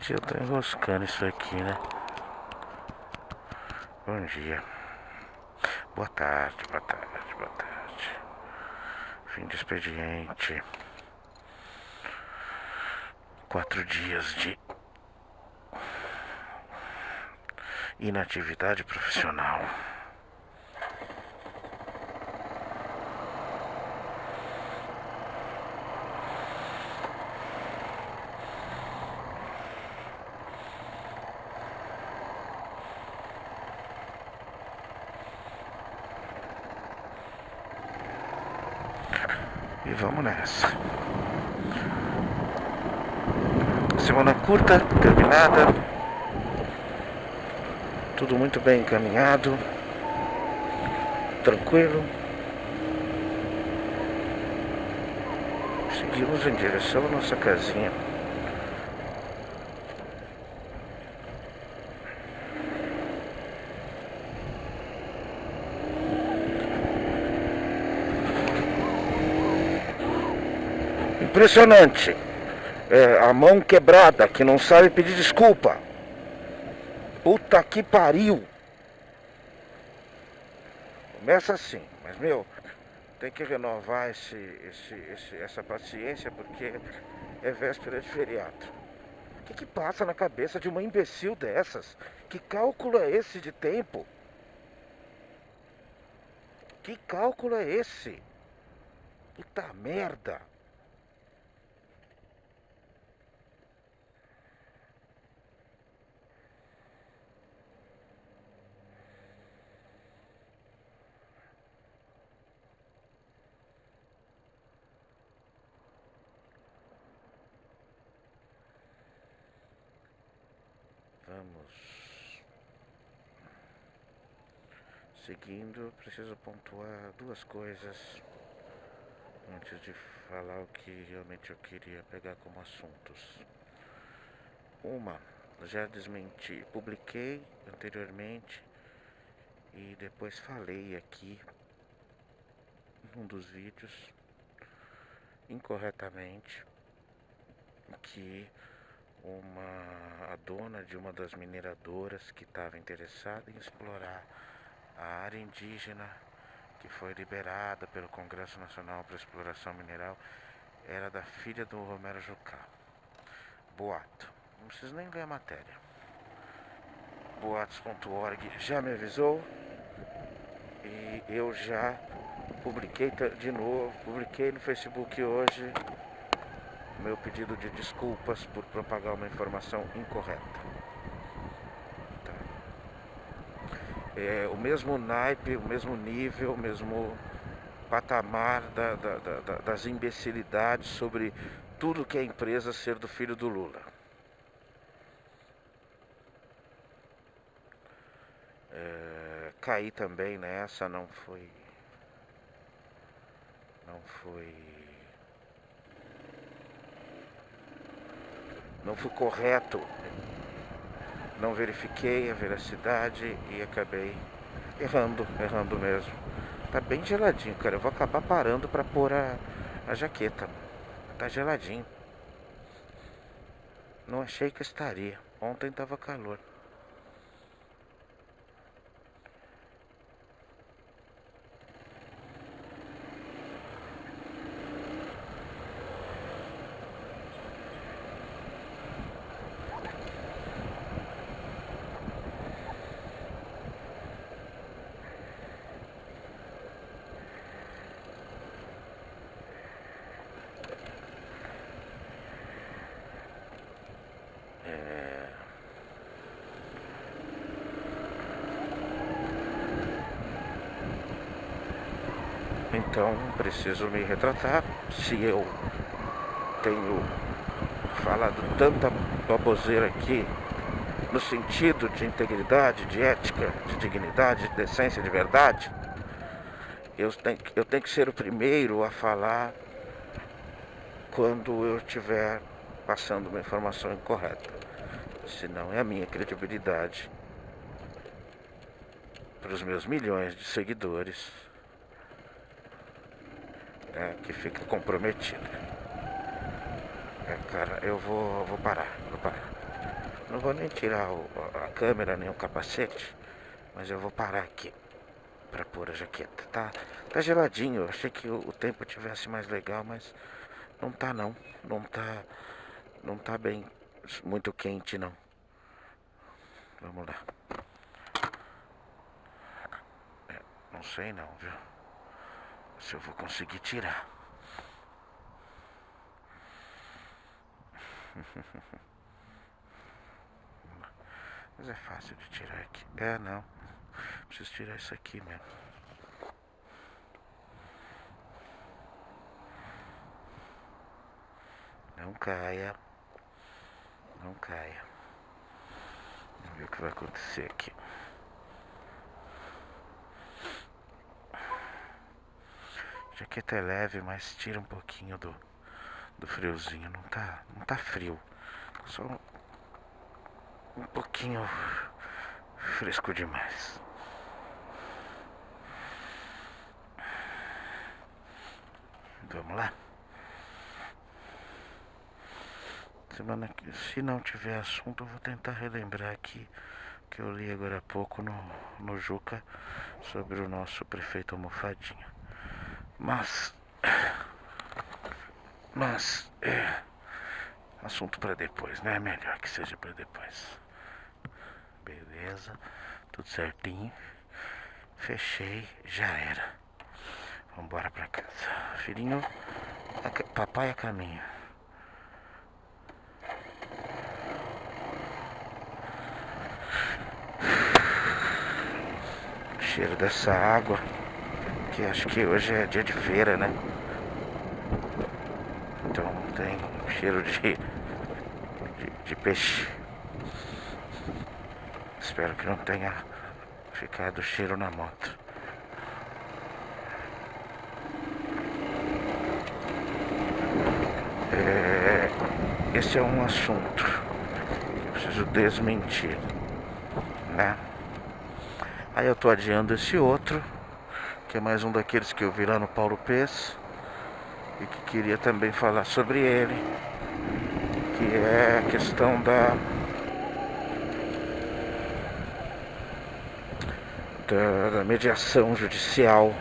Gente, eu tô enroscando isso aqui, né? Bom dia. Boa tarde, boa tarde, boa tarde. Fim de expediente. 4 dias de inatividade profissional. E vamos nessa. Semana curta, terminada. Tudo muito bem encaminhado. Tranquilo. Seguimos em direção à nossa casinha. Impressionante. A mão quebrada, que não sabe pedir desculpa. Puta que pariu. Começa assim, mas tem que renovar essa paciência porque é véspera de feriado. O que passa na cabeça de uma imbecil dessas? Que cálculo é esse de tempo? Que cálculo é esse? Puta merda. Vamos seguindo. Preciso pontuar duas coisas antes de falar o que realmente eu queria pegar como assuntos. Uma, já desmenti, publiquei anteriormente e depois falei aqui num dos vídeos incorretamente que a dona de uma das mineradoras que estava interessada em explorar a área indígena que foi liberada pelo Congresso Nacional para Exploração Mineral era da filha do Romero Jucá. Boato. Não preciso nem ler a matéria. Boatos.org já me avisou e eu já publiquei de novo, publiquei no Facebook hoje meu pedido de desculpas por propagar uma informação incorreta. Tá. É o mesmo naipe, o mesmo nível, o mesmo patamar das imbecilidades sobre tudo que é empresa ser do filho do Lula. Caí também nessa, não fui correto, não verifiquei a veracidade e acabei errando mesmo. Tá bem geladinho, cara, eu vou acabar parando pra pôr a jaqueta, tá geladinho. Não achei que estaria, ontem tava calor. Então, preciso me retratar. Se eu tenho falado tanta baboseira aqui, no sentido de integridade, de ética, de dignidade, de decência, de verdade, eu tenho que ser o primeiro a falar quando eu estiver passando uma informação incorreta. Senão é a minha credibilidade para os meus milhões de seguidores que fica comprometido. Cara, eu vou parar. Não vou nem tirar a câmera nem o capacete, mas eu vou parar aqui pra pôr a jaqueta. Tá geladinho, eu achei que o tempo tivesse mais legal, mas não tá não. Não tá bem muito quente não. Vamos lá. Não sei não, viu? Se eu vou conseguir tirar. Mas é fácil de tirar aqui. Não. Preciso tirar isso aqui mesmo. Não caia. Não caia. Vamos ver o que vai acontecer aqui. A jaqueta é leve, mas tira um pouquinho do friozinho. Não tá frio. Só um pouquinho fresco demais. Vamos lá. Se não tiver assunto, eu vou tentar relembrar aqui que eu li agora há pouco no Juca sobre o nosso prefeito Almofadinha. Mas assunto para depois, né? Melhor que seja para depois. Beleza, tudo certinho. Fechei, já era. Vambora pra casa. Filhinho, papai a caminho. Cheiro dessa água, que acho que hoje é dia de feira, né? Então tem cheiro de peixe. Espero que não tenha ficado cheiro na moto. Esse é um assunto que eu preciso desmentir, né? Aí eu tô adiando esse outro, que é mais um daqueles que eu vi lá no Paulo Pes, e que queria também falar sobre ele, que é a questão da mediação judicial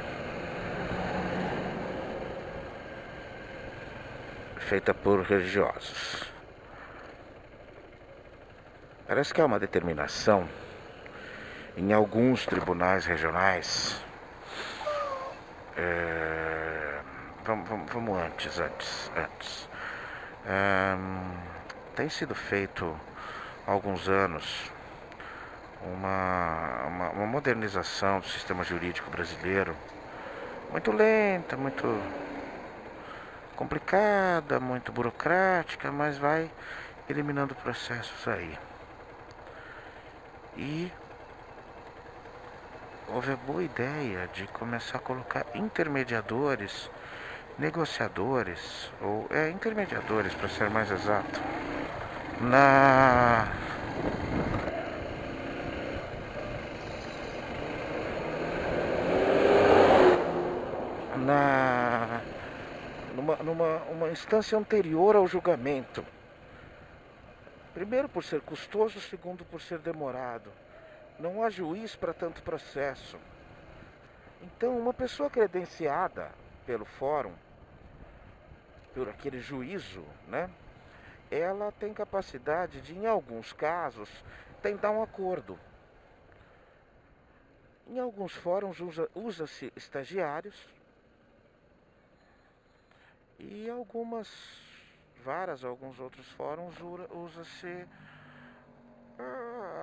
feita por religiosos. Parece que há uma determinação em alguns tribunais regionais. Vamos antes. Tem sido feito há alguns anos uma modernização do sistema jurídico brasileiro, muito lenta, muito complicada, muito burocrática, mas vai eliminando processos aí. E houve a boa ideia de começar a colocar intermediadores, negociadores, ou intermediadores, para ser mais exato, numa instância anterior ao julgamento. Primeiro, por ser custoso, segundo, por ser demorado. Não há juiz para tanto processo. Então, uma pessoa credenciada pelo fórum, por aquele juízo, né? Ela tem capacidade de, em alguns casos, tentar um acordo. Em alguns fóruns usa-se estagiários e alguns outros fóruns usa-se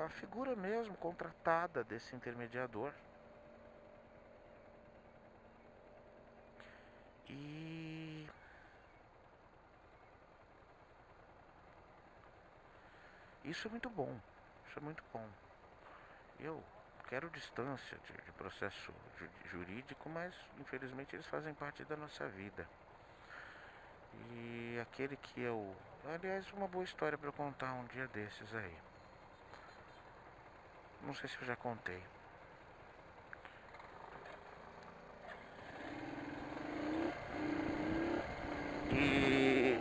a figura mesmo contratada desse intermediador. E isso é muito bom. Eu quero distância de processo jurídico, mas infelizmente eles fazem parte da nossa vida. E aquele que aliás, uma boa história para contar um dia desses aí. Não sei se eu já contei. E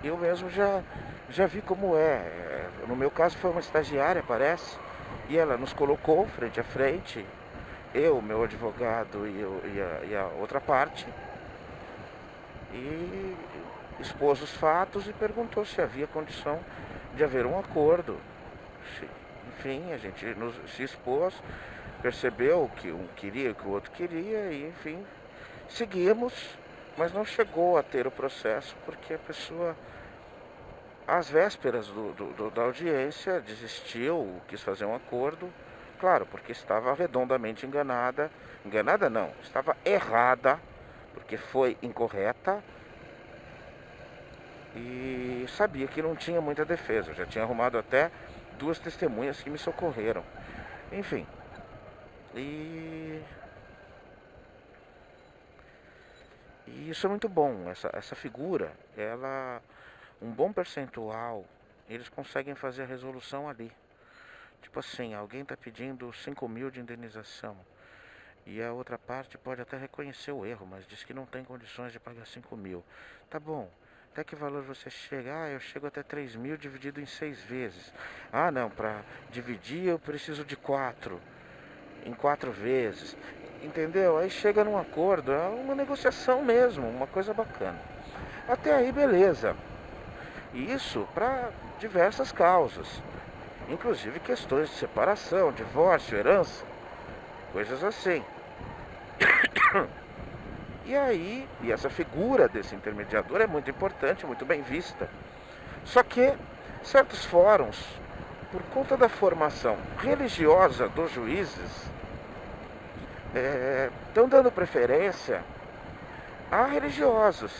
eu mesmo já Já vi como é. No meu caso foi uma estagiária, parece, e ela nos colocou frente a frente, eu, meu advogado e a outra parte, e expôs os fatos e perguntou se havia condição de haver um acordo. Enfim, a gente se expôs, percebeu o que um queria, o que o outro queria, e enfim, seguimos, mas não chegou a ter o processo porque a pessoa, às vésperas da audiência, desistiu, quis fazer um acordo, claro, porque estava redondamente enganada. Enganada não, estava errada, porque foi incorreta e sabia que não tinha muita defesa. Eu já tinha arrumado até 2 testemunhas que me socorreram. Enfim, e isso é muito bom. Essa figura, ela, um bom percentual, eles conseguem fazer a resolução ali. Tipo assim, alguém está pedindo 5 mil de indenização e a outra parte pode até reconhecer o erro, mas diz que não tem condições de pagar 5 mil. Tá bom, até que valor você chega? Ah, eu chego até 3 mil dividido em 6 vezes. Ah, não, para dividir eu preciso de 4, em 4 vezes. Entendeu? Aí chega num acordo, é uma negociação mesmo, uma coisa bacana. Até aí, beleza. Isso para diversas causas, inclusive questões de separação, divórcio, herança, coisas assim. E aí, essa figura desse intermediador é muito importante, muito bem vista. Só que certos fóruns, por conta da formação religiosa dos juízes, estão dando preferência a religiosos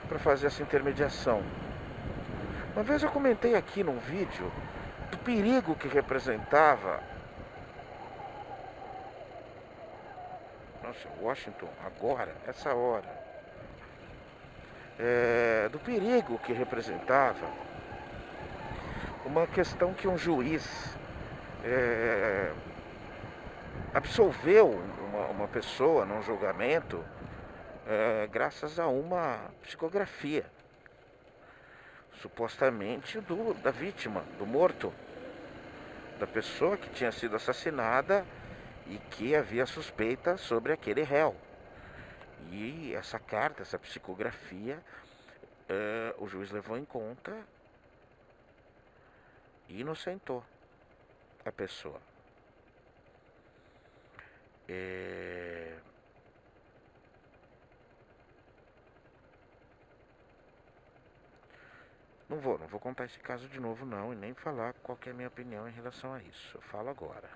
para fazer essa intermediação. Uma vez eu comentei aqui num vídeo do perigo que representava. Nossa, Washington, agora, essa hora. Do perigo que representava uma questão que um juiz absolveu uma pessoa num julgamento graças a uma psicografia, supostamente da vítima, do morto, da pessoa que tinha sido assassinada e que havia suspeita sobre aquele réu. E essa carta, essa psicografia, o juiz levou em conta e inocentou a pessoa. Não vou contar esse caso de novo não, e nem falar qual que é a minha opinião em relação a isso. Eu falo agora.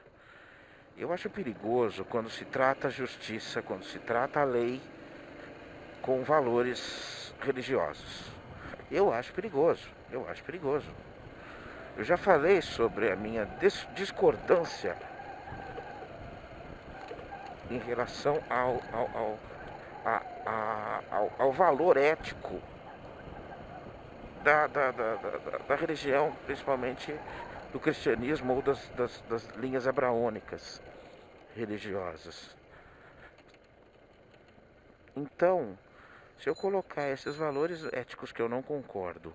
Eu acho perigoso quando se trata a justiça, quando se trata a lei com valores religiosos. Eu acho perigoso. Eu já falei sobre a minha discordância em relação ao valor ético da religião, principalmente do cristianismo ou das linhas abraônicas religiosas. Então, se eu colocar esses valores éticos que eu não concordo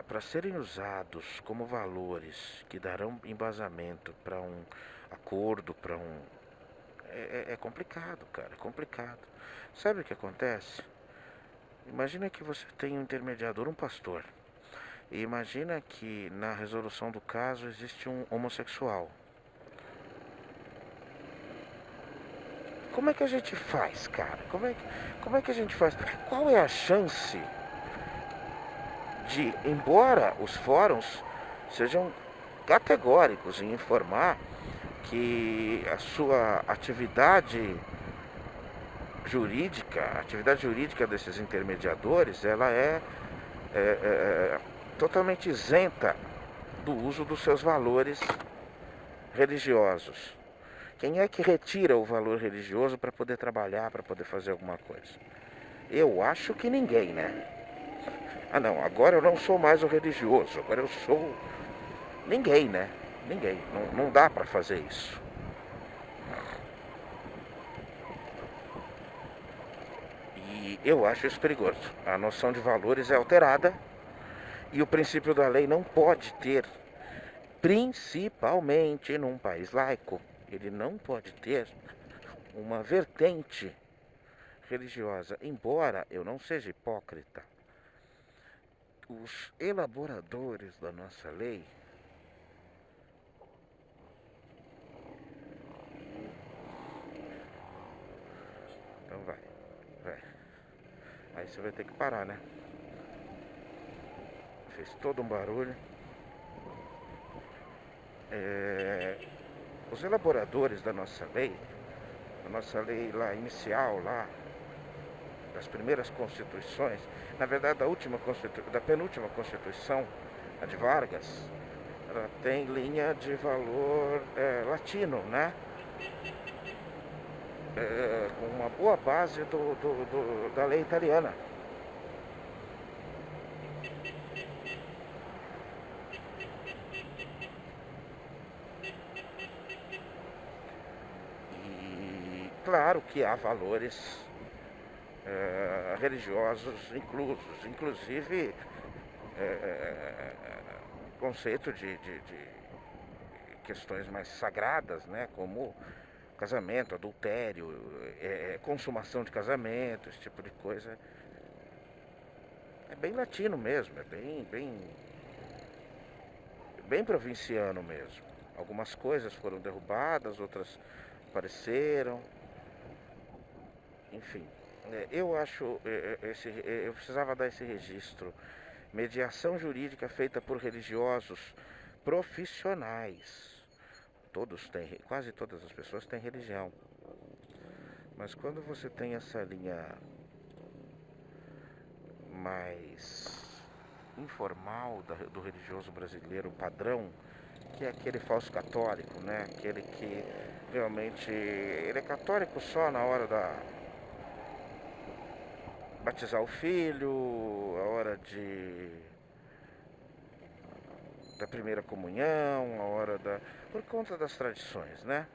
para serem usados como valores que darão embasamento para um acordo, para um... É complicado, cara, é complicado. Sabe o que acontece? Imagina que você tem um intermediador, um pastor. E imagina que na resolução do caso existe um homossexual. Como é que a gente faz, cara? Como é que a gente faz? Qual é a chance de, embora os fóruns sejam categóricos em informar que a sua atividade jurídica desses intermediadores, ela é totalmente isenta do uso dos seus valores religiosos. Quem é que retira o valor religioso para poder trabalhar, para poder fazer alguma coisa? Eu acho que ninguém, né? Ah não, agora eu não sou mais o religioso, agora eu sou... Ninguém, né? Ninguém, não dá para fazer isso. E eu acho isso perigoso. A noção de valores é alterada e o princípio da lei não pode ter, principalmente num país laico, ele não pode ter uma vertente religiosa. Embora eu não seja hipócrita, os elaboradores da nossa lei então vai. Aí você vai ter que parar, né? Fez todo um barulho. Os elaboradores da nossa lei, a nossa lei lá inicial, lá das primeiras constituições, na verdade da penúltima constituição, a de Vargas, ela tem linha de valor latino, né? Com uma boa base da lei italiana. E claro que há valores religiosos inclusos, inclusive conceito de questões mais sagradas, né, como casamento, adultério, consumação de casamento, esse tipo de coisa. É bem latino mesmo, é bem provinciano mesmo. Algumas coisas foram derrubadas, outras apareceram, enfim. Eu acho, eu precisava dar esse registro. Mediação jurídica feita por religiosos profissionais. Todos têm, quase todas as pessoas têm religião. Mas quando você tem essa linha mais informal do religioso brasileiro padrão, que é aquele falso católico, né? Aquele que realmente ele é católico só na hora da batizar o filho, a hora da primeira comunhão, a hora por conta das tradições, né?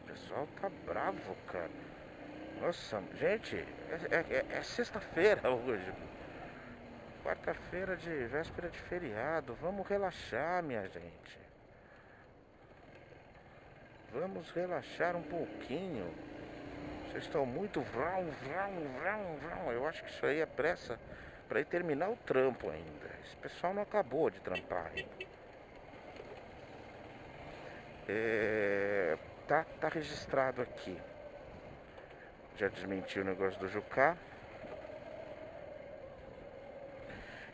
O pessoal tá bravo, cara. Nossa, gente, é sexta-feira hoje. Quarta-feira de véspera de feriado. Vamos relaxar, minha gente. Vamos relaxar um pouquinho. Vocês estão muito vrão. Eu acho que isso aí é pressa para ir terminar o trampo ainda. Esse pessoal não acabou de trampar ainda. Tá registrado aqui. Já desmenti o negócio do Jucá.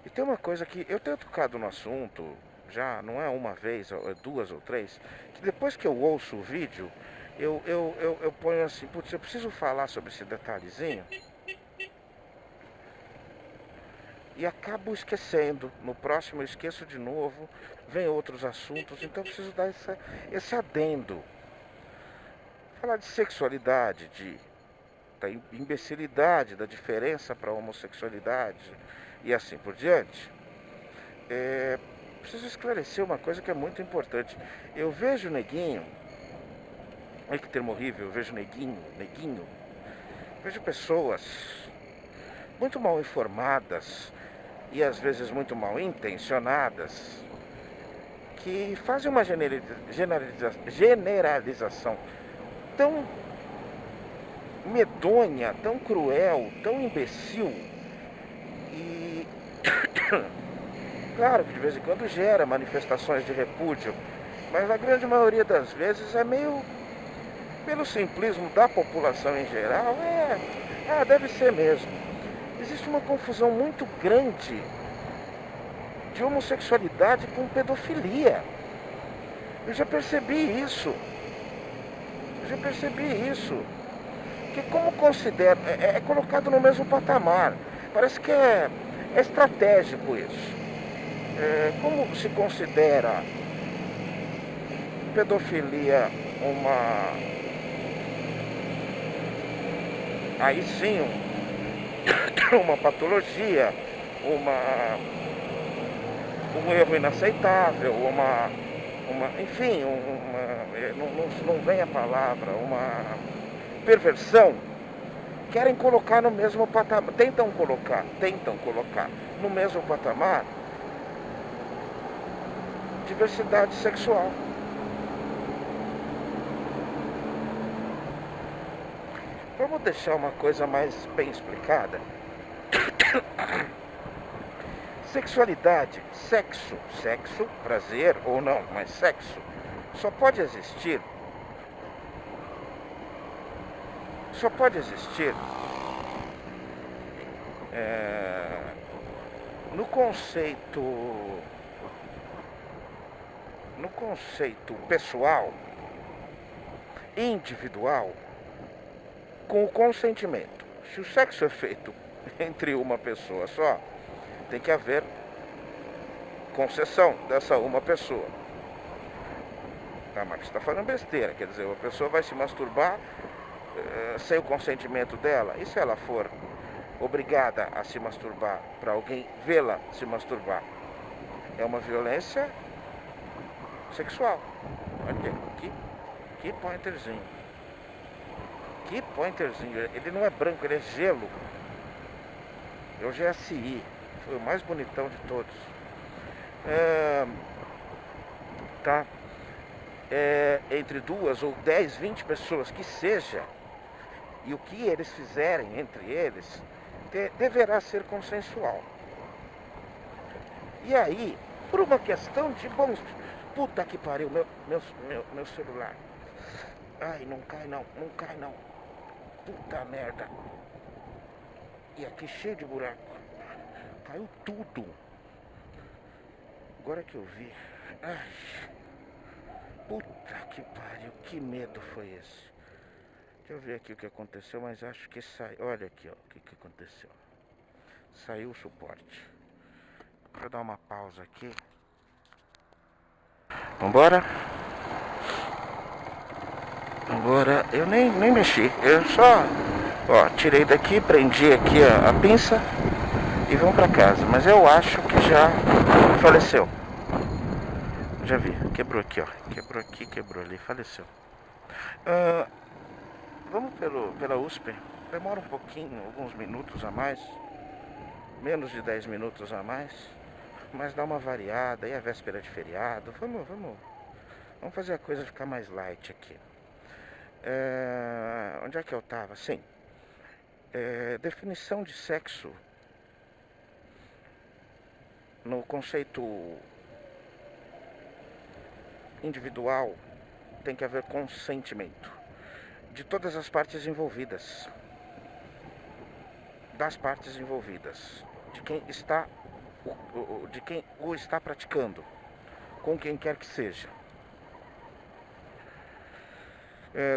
E tem uma coisa que eu tenho tocado no assunto, já não é uma vez, é duas ou três, que depois que eu ouço o vídeo, eu ponho assim, putz, eu preciso falar sobre esse detalhezinho. E acabo esquecendo. No próximo eu esqueço de novo, vem outros assuntos, então eu preciso dar esse adendo. Falar de sexualidade, da imbecilidade, da diferença para a homossexualidade e assim por diante. Preciso esclarecer uma coisa que é muito importante. Eu vejo neguinho, olha que termo horrível, eu vejo neguinho. Vejo pessoas muito mal informadas e às vezes muito mal intencionadas que fazem uma generalização tão medonha, tão cruel, tão imbecil e claro que de vez em quando gera manifestações de repúdio, mas na grande maioria das vezes é meio pelo simplismo da população em geral, deve ser mesmo. Existe uma confusão muito grande de homossexualidade com pedofilia. Eu já percebi isso. Que como considera, é colocado no mesmo patamar. Parece que é estratégico isso. Como se considera pedofilia aí sim, uma patologia, um erro inaceitável, enfim, não vem a palavra, uma perversão, querem colocar no mesmo patamar, tentam colocar no mesmo patamar diversidade sexual. Vamos deixar uma coisa mais bem explicada. Sexualidade, sexo, prazer ou não, mas sexo só pode existir no conceito pessoal, individual, com o consentimento. Se o sexo é feito entre uma pessoa só, tem que haver concessão dessa uma pessoa. Mas você está falando besteira, quer dizer, a pessoa vai se masturbar sem o consentimento dela. E se ela for obrigada a se masturbar para alguém vê-la se masturbar? É uma violência sexual. Olha, que pointerzinho. Que pointerzinho. Ele não é branco, ele é gelo. É o GSI. Foi o mais bonitão de todos. Tá? Entre 2 ou 10, 20 pessoas que seja, e o que eles fizerem entre eles deverá ser consensual. E aí, por uma questão de bom... Puta que pariu, meu celular. Ai, não cai não. Puta merda. E aqui cheio de buraco. Caiu tudo. Agora que eu vi. Ai. Puta que pariu. Que medo foi esse? Deixa eu ver aqui o que aconteceu, mas acho que saiu. Olha aqui, ó. O que aconteceu. Saiu o suporte. Deixa eu dar uma pausa aqui. Vambora? Eu nem mexi. Eu só... Ó, tirei daqui, prendi aqui a pinça e vamos pra casa. Mas eu acho que já faleceu. Já vi, quebrou aqui, ó. Quebrou aqui, quebrou ali, faleceu. Vamos pela USP. Demora um pouquinho, alguns minutos a mais. Menos de 10 minutos a mais. Mas dá uma variada, aí é véspera de feriado. Vamos fazer a coisa ficar mais light aqui. Onde é que eu tava? Sim. Definição de sexo no conceito individual tem que haver consentimento de todas as partes envolvidas, das partes envolvidas, de quem o está praticando, com quem quer que seja.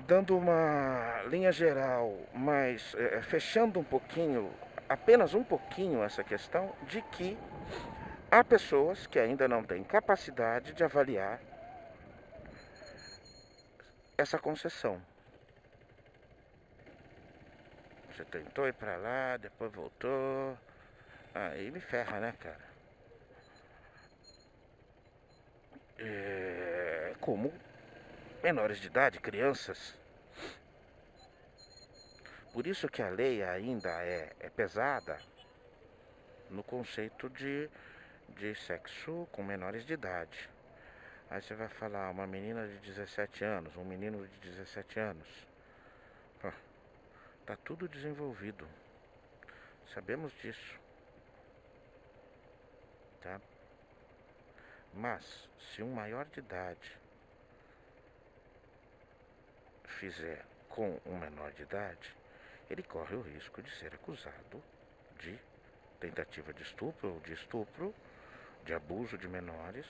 Dando uma linha geral, mas fechando um pouquinho, apenas um pouquinho essa questão de que há pessoas que ainda não têm capacidade de avaliar essa concessão. Você tentou ir pra lá, depois voltou, aí me ferra, né, cara? Como menores de idade, crianças. Por isso que a lei ainda é pesada no conceito de sexo com menores de idade. Aí você vai falar, uma menina de 17 anos, um menino de 17 anos. Tá tudo desenvolvido. Sabemos disso. Tá? Mas, se um maior de idade fizer com um menor de idade, ele corre o risco de ser acusado de tentativa de estupro ou de estupro, de abuso de menores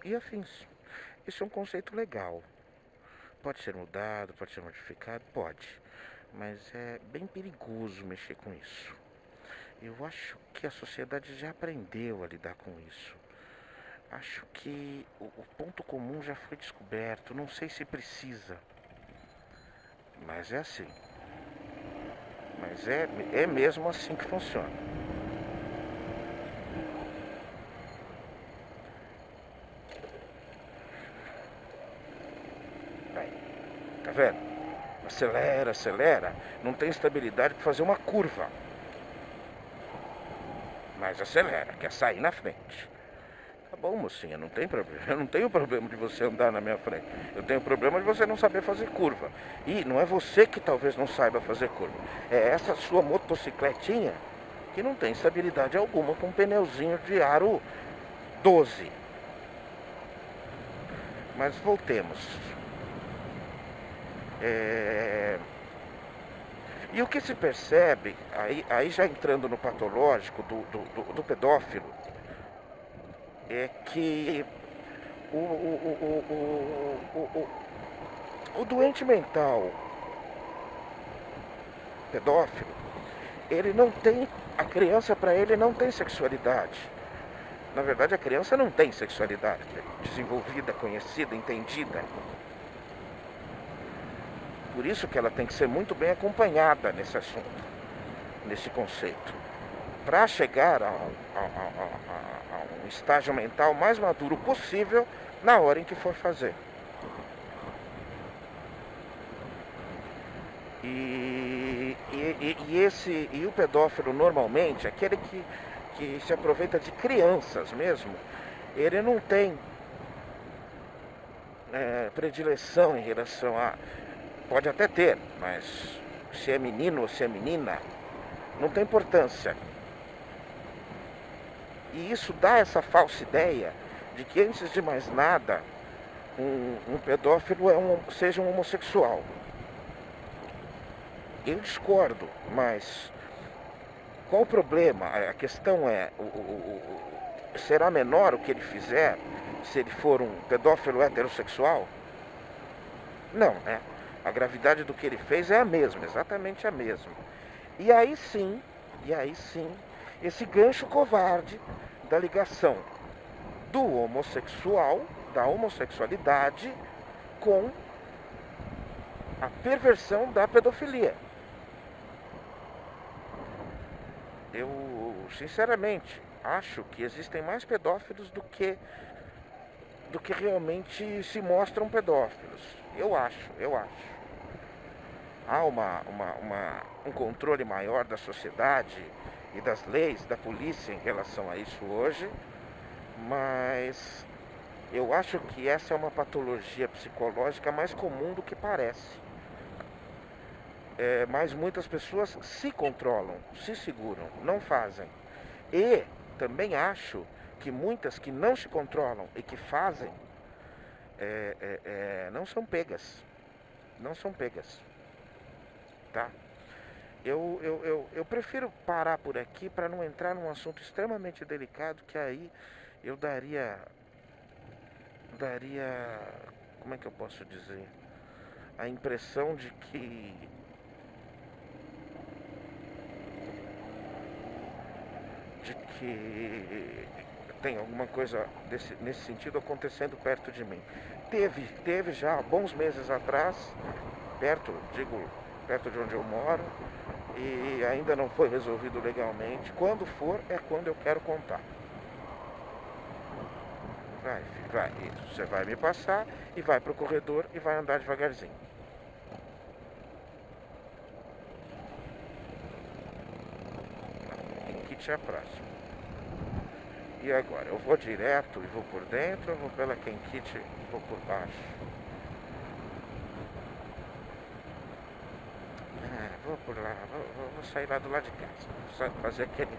e afins. Isso é um conceito legal. Pode ser mudado, pode ser modificado, pode. Mas é bem perigoso mexer com isso. Eu acho que a sociedade já aprendeu a lidar com isso. Acho que o ponto comum já foi descoberto. Não sei se precisa. Mas é assim. Mas é mesmo assim que funciona. vendo? Acelera, acelera, não tem estabilidade para fazer uma curva. Mas acelera, quer sair na frente. Tá bom, mocinha, não tem problema. Eu não tenho problema de você andar na minha frente. Eu tenho problema de você não saber fazer curva. E não é você que talvez não saiba fazer curva. É essa sua motocicletinha que não tem estabilidade alguma com um pneuzinho de aro 12. Mas voltemos. E o que se percebe, aí já entrando no patológico do pedófilo, é que o doente mental pedófilo, ele não tem, a criança para ele não tem sexualidade. Na verdade, a criança não tem sexualidade desenvolvida, conhecida, entendida. Por isso que ela tem que ser muito bem acompanhada nesse assunto, nesse conceito, para chegar a um estágio mental mais maduro possível na hora em que for fazer. E o pedófilo normalmente, aquele que se aproveita de crianças mesmo, ele não tem predileção em relação a... Pode até ter, mas se é menino ou se é menina, não tem importância. E isso dá essa falsa ideia de que, antes de mais nada, um pedófilo seja um homossexual. Eu discordo, mas qual o problema? A questão é, será menor o que ele fizer se ele for um pedófilo heterossexual? Não, né? A gravidade do que ele fez é a mesma, exatamente a mesma. E aí sim, esse gancho covarde da ligação do homossexual, da homossexualidade, com a perversão da pedofilia. Eu, sinceramente, acho que existem mais pedófilos do que realmente se mostram pedófilos. Eu acho. Há um controle maior da sociedade e das leis, da polícia em relação a isso hoje, mas eu acho que essa é uma patologia psicológica mais comum do que parece. Mas muitas pessoas se controlam, se seguram, não fazem. E também acho que muitas que não se controlam e que fazem não são pegas. Tá? Eu prefiro parar por aqui para não entrar num assunto extremamente delicado, que aí eu daria, como é que eu posso dizer, a impressão de que tem alguma coisa nesse sentido acontecendo perto de mim. Teve já bons meses atrás, perto de onde eu moro, e ainda não foi resolvido legalmente. Quando for, é quando eu quero contar. Vai, você vai me passar e vai pro corredor e vai andar devagarzinho. Em Kit é a próxima. E agora, eu vou direto e vou por dentro, eu vou pela Kenkit e vou por baixo? Vou por lá, vou sair lá do lado de casa. Vou fazer aquele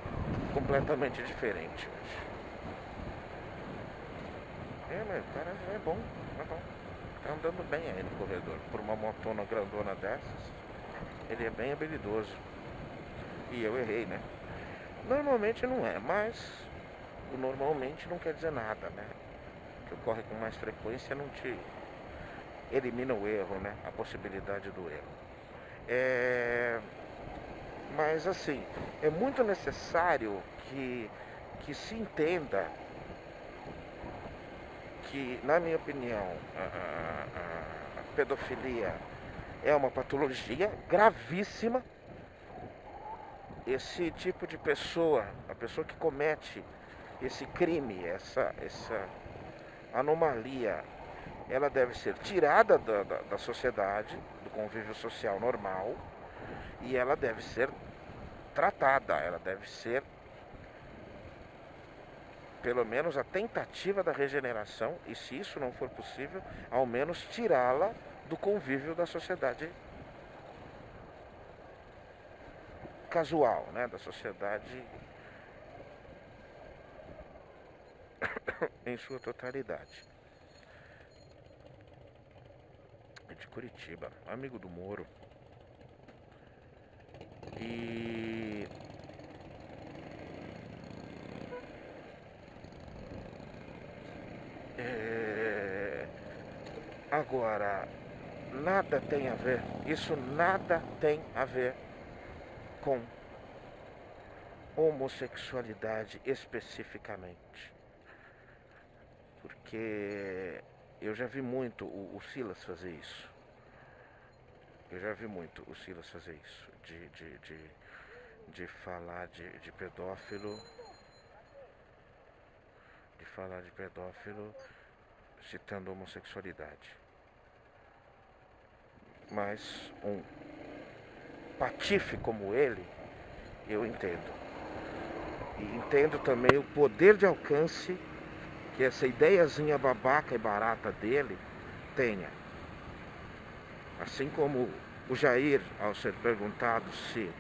completamente diferente hoje. Mas o cara é bom. Tá andando bem aí no corredor. Por uma motona grandona dessas, ele é bem habilidoso. E eu errei, né? Normalmente não é, mas o normalmente não quer dizer nada, né? Que ocorre com mais frequência não te elimina o erro, né? A possibilidade do erro. Mas assim, é muito necessário que se entenda que, na minha opinião, a pedofilia é uma patologia gravíssima. Esse tipo de pessoa, a pessoa que comete esse crime, essa anomalia, ela deve ser tirada da sociedade, do convívio social normal, e ela deve ser tratada, ela deve ser, pelo menos, a tentativa da regeneração, e se isso não for possível, ao menos tirá-la do convívio da sociedade casual, né? Da sociedade em sua totalidade. É de Curitiba, amigo do Moro. E agora, nada tem a ver, isso nada tem a ver com homossexualidade especificamente. Porque eu já vi muito o Silas fazer isso. Eu já vi muito o Silas fazer isso. De falar de pedófilo. De falar de pedófilo citando homossexualidade. Mas um patife como ele, eu entendo. E entendo também o poder de alcance que essa ideiazinha babaca e barata dele tenha. Assim como o Jair, ao ser perguntado se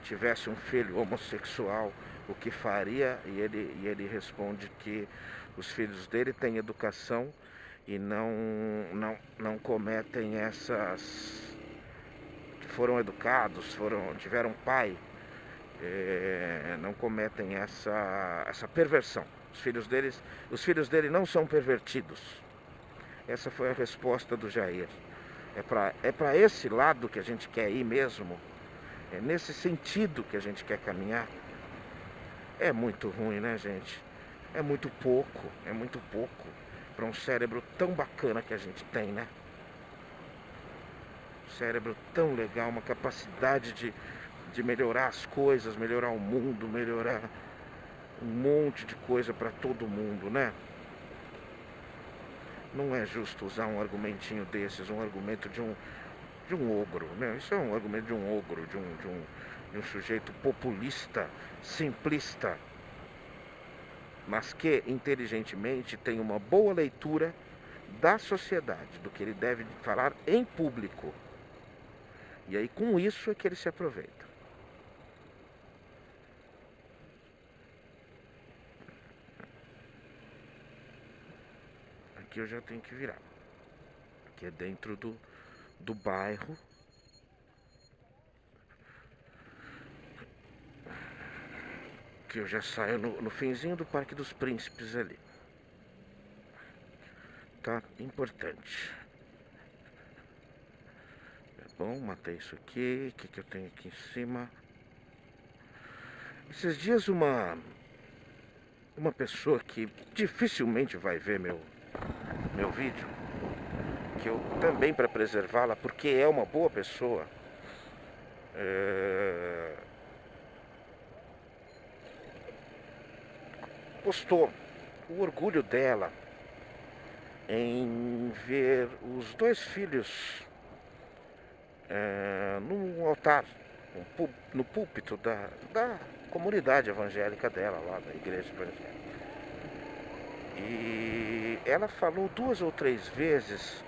tivesse um filho homossexual, o que faria, e ele responde que os filhos dele têm educação e não cometem essas... foram educados, tiveram pai, não cometem essa perversão. Os filhos dele não são pervertidos. Essa foi a resposta do Jair. É para esse lado que a gente quer ir mesmo. É nesse sentido que a gente quer caminhar. É muito ruim, né, gente? É muito pouco para um cérebro tão bacana que a gente tem, né? Um cérebro tão legal, uma capacidade de melhorar as coisas, melhorar o mundo, melhorar um monte de coisa para todo mundo, né? Não é justo usar um argumentinho desses, um argumento de um ogro, né? Isso é um argumento de um ogro, de um sujeito populista, simplista, mas que inteligentemente tem uma boa leitura da sociedade, do que ele deve falar em público. E aí com isso é que ele se aproveita. Aqui eu já tenho que virar. Aqui é dentro do bairro. Que eu já saio no finzinho do Parque dos Príncipes ali. Tá? Importante. É bom, matei isso aqui. O que eu tenho aqui em cima? Esses dias uma pessoa que dificilmente vai ver meu vídeo, que eu também, para preservá-la, porque é uma boa pessoa, postou o orgulho dela em ver os dois filhos no altar, no púlpito da comunidade evangélica dela, lá da igreja evangélica. E ela falou 2 ou 3 vezes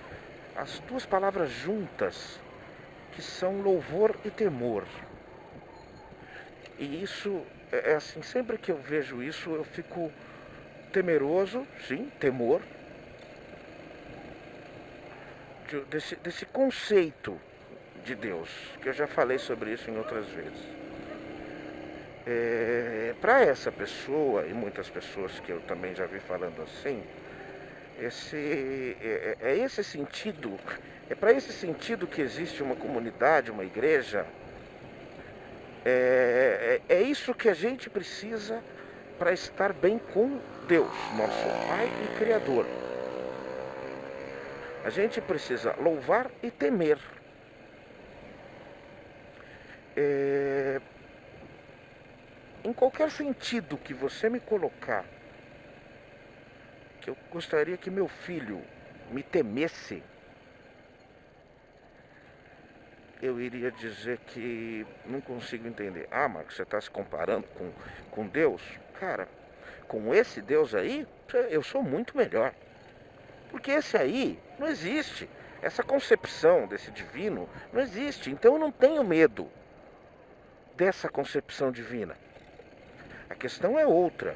as 2 palavras juntas, que são louvor e temor. E isso é assim, sempre que eu vejo isso eu fico temeroso, sim, temor, desse conceito de Deus, que eu já falei sobre isso em outras vezes. Para essa pessoa e muitas pessoas que eu também já vi falando assim, esse sentido, é para esse sentido que existe uma comunidade, uma igreja. É isso que a gente precisa para estar bem com Deus, nosso Pai e Criador. A gente precisa louvar e temer. Em qualquer sentido que você me colocar, que eu gostaria que meu filho me temesse, eu iria dizer que não consigo entender. Ah, Marcos, você está se comparando com Deus? Cara, com esse Deus aí, eu sou muito melhor. Porque esse aí não existe. Essa concepção desse divino não existe. Então eu não tenho medo dessa concepção divina. A questão é outra.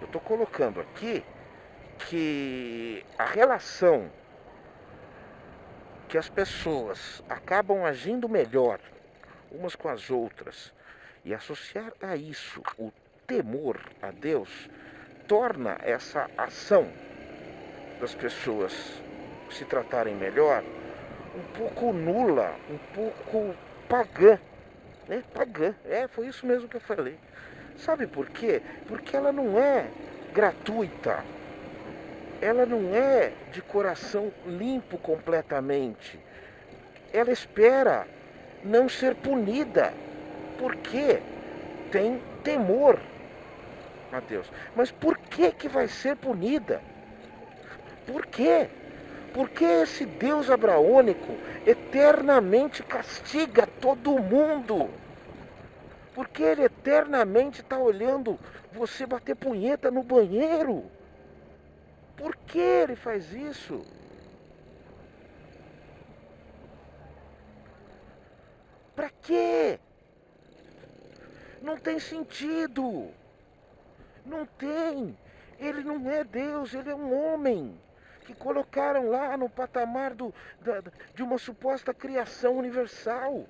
Eu estou colocando aqui que a relação que as pessoas acabam agindo melhor umas com as outras e associar a isso o temor a Deus torna essa ação das pessoas se tratarem melhor um pouco nula, um pouco pagã, né? Pagã, foi isso mesmo que eu falei. Sabe por quê? Porque ela não é gratuita, ela não é de coração limpo completamente. Ela espera não ser punida, porque tem temor a Deus. Mas por que vai ser punida? Por quê? Porque esse Deus abraônico eternamente castiga todo mundo. Porque ele eternamente está olhando você bater punheta no banheiro. Por que ele faz isso? Para quê? Não tem sentido. Não tem. Ele não é Deus, ele é um homem que colocaram lá no patamar de uma suposta criação universal.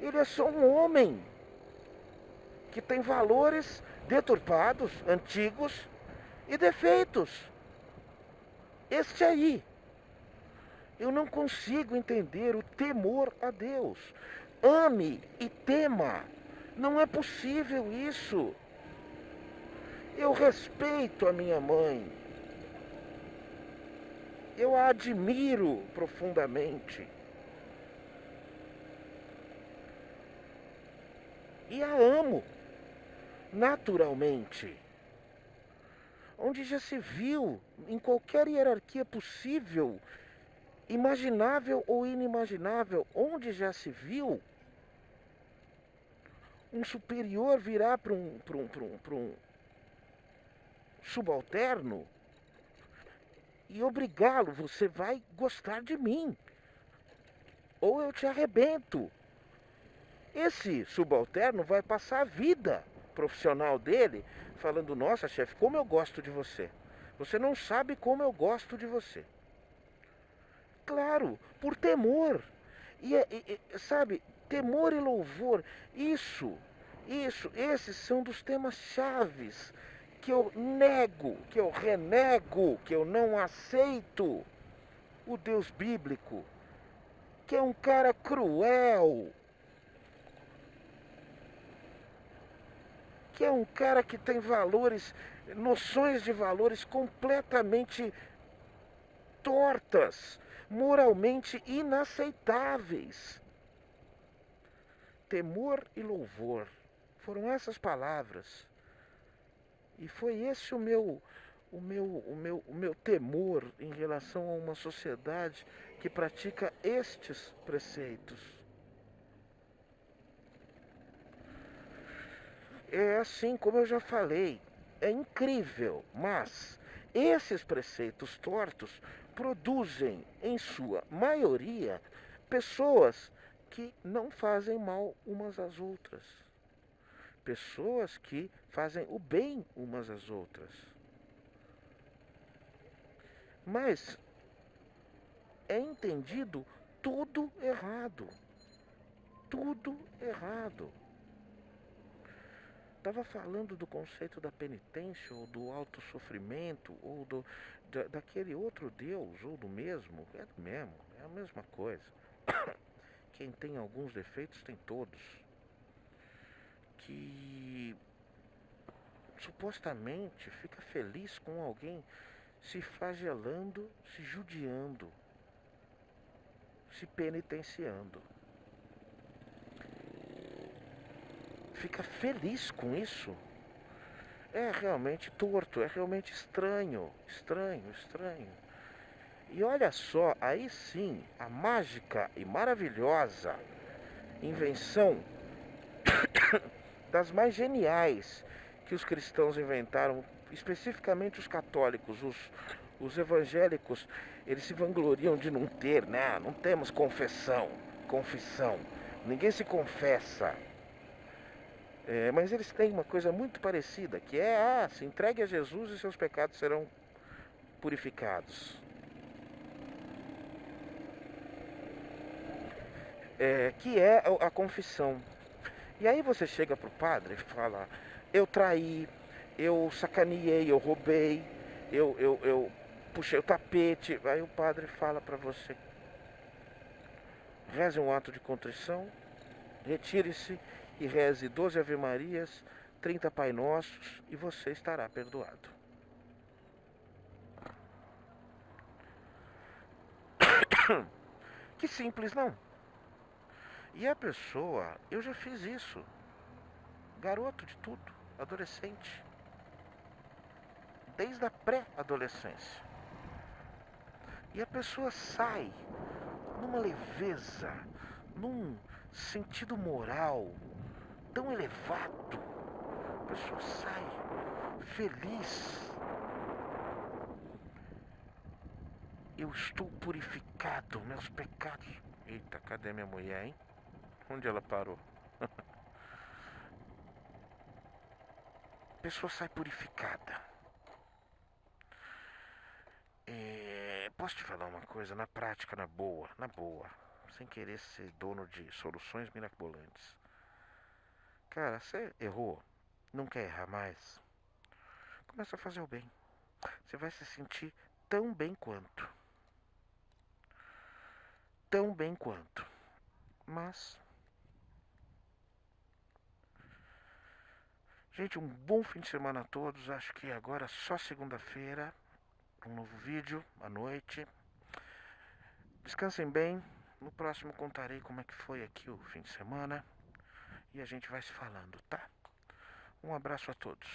Ele é só um homem que tem valores deturpados, antigos e defeitos. Este aí. Eu não consigo entender o temor a Deus. Ame e tema. Não é possível isso. Eu respeito a minha mãe. Eu a admiro profundamente. E a amo, naturalmente. Onde já se viu, em qualquer hierarquia possível, imaginável ou inimaginável, onde já se viu um superior virar para um subalterno e obrigá-lo, você vai gostar de mim, ou eu te arrebento. Esse subalterno vai passar a vida profissional dele falando, nossa chefe, como eu gosto de você. Você não sabe como eu gosto de você. Claro, por temor. Sabe, temor e louvor, esses são dos temas chaves que eu nego, que eu renego, que eu não aceito o Deus bíblico, que é um cara cruel, que é um cara que tem valores, noções de valores completamente tortas, moralmente inaceitáveis. Temor e louvor, foram essas palavras. E foi esse o meu temor em relação a uma sociedade que pratica estes preceitos. É assim como eu já falei, é incrível, mas esses preceitos tortos produzem, em sua maioria, pessoas que não fazem mal umas às outras. Pessoas que fazem o bem umas às outras. Mas é entendido tudo errado. Tudo errado. Estava falando do conceito da penitência, ou do autossofrimento, ou daquele outro Deus, ou do mesmo. É do mesmo, é a mesma coisa. Quem tem alguns defeitos tem todos. Que supostamente fica feliz com alguém se flagelando, se judiando, se penitenciando. Fica feliz com isso. É realmente torto, é realmente estranho. E olha só, aí sim, a mágica e maravilhosa invenção das mais geniais que os cristãos inventaram, especificamente os católicos, os evangélicos, eles se vangloriam de não ter, né? Não temos confissão. Ninguém se confessa. Mas eles têm uma coisa muito parecida, que é, se entregue a Jesus e seus pecados serão purificados. Que é a confissão. E aí você chega pro padre e fala, eu traí, eu sacaneei, eu roubei, eu puxei o tapete. Aí o padre fala para você, reze um ato de contrição, retire-se e reze 12 Ave Marias, 30 Pai Nossos e você estará perdoado. Que simples, não? E a pessoa, eu já fiz isso, garoto de tudo, adolescente, desde a pré-adolescência. E a pessoa sai numa leveza, num sentido moral tão elevado. A pessoa sai feliz. Eu estou purificado, meus pecados. Eita, cadê minha mulher, hein? Onde ela parou? A pessoa sai purificada. Posso te falar uma coisa? Na prática, na boa, sem querer ser dono de soluções mirabolantes. Cara, você errou, não quer errar mais? Começa a fazer o bem. Você vai se sentir tão bem quanto. Tão bem quanto. Mas, gente, um bom fim de semana a todos. Acho que agora só segunda-feira. Um novo vídeo à noite. Descansem bem. No próximo contarei como é que foi aqui o fim de semana. E a gente vai se falando, tá? Um abraço a todos.